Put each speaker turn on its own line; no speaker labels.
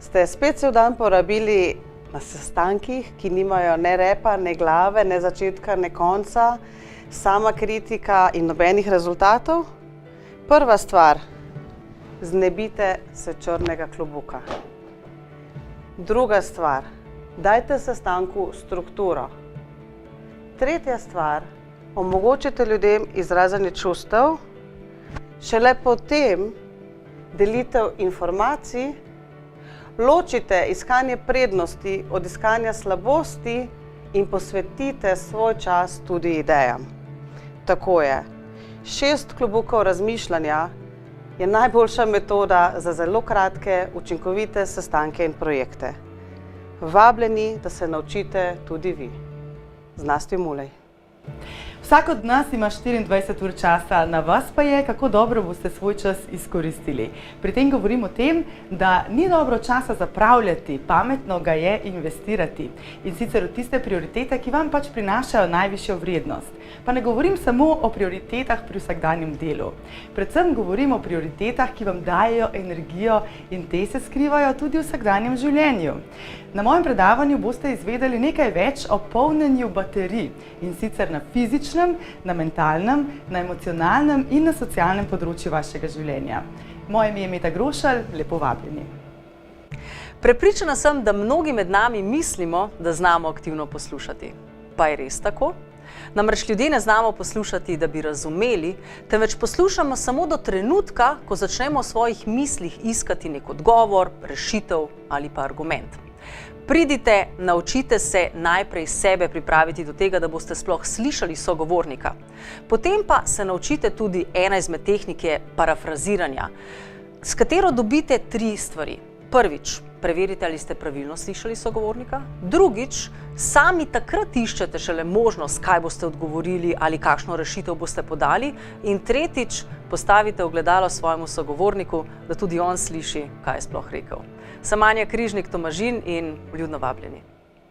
Ste spet cel dan porabili na sestankih, ki nimajo ne repa, ne glave, ne začetka, ne konca, sama kritika in nobenih rezultatov? Prva stvar, znebite se črnega klobuka. Druga stvar, dajte sestanku strukturo. Tretja stvar, omogočite ljudem izražanje čustev, šele potem delitev informacij, ločite iskanje prednosti od iskanja slabosti in posvetite svoj čas tudi idejam. Tako je. 6 klobukov razmišljanja je najboljša metoda za zelo kratke, učinkovite sestanke in projekte. Vabljeni, da se naučite tudi vi. Z Nastjo Mulej.
Vsak od nas ima 24 ur časa, na vas pa je, kako dobro boste svoj čas izkoristili. Pri tem govorim o tem, da ni dobro časa zapravljati, pametno ga je investirati. In sicer v tiste prioritete, ki vam pač prinašajo najvišjo vrednost. Pa ne govorim samo o prioritetah pri vsakdanjem delu. Predvsem govorim o prioritetah, ki vam dajejo energijo in te se skrivajo tudi v vsakdanjem življenju. Na mojem predavanju boste izvedeli nekaj več o polnjenju baterij, in sicer na fizičnem, na mentalnem, na emocionalnem in na socialnem področju vašega življenja. Moje ime je Meta Grošelj, lepo vabljeni.
Prepričana sem, da mnogi med nami mislimo, da znamo aktivno poslušati. Pa je res tako? Namreč ljudje ne znamo poslušati, da bi razumeli, temveč poslušamo samo do trenutka, ko začnemo v svojih mislih iskati nek odgovor, rešitev ali pa argument. Pridite, naučite se najprej sebe pripraviti do tega, da boste sploh slišali sogovornika. Potem pa se naučite tudi ena izmed tehnik je parafraziranja, s katero dobite 3 stvari. Prvič, preverite, ali ste pravilno slišali sogovornika. Drugič, sami takrat iščete šele možnost, kaj boste odgovorili ali kakšno rešitev boste podali. In tretjič, postavite ogledalo svojemu sogovorniku, da tudi on sliši, kaj je sploh rekel. Sem Anja Križnik Tomažin in vljudno vabljeni.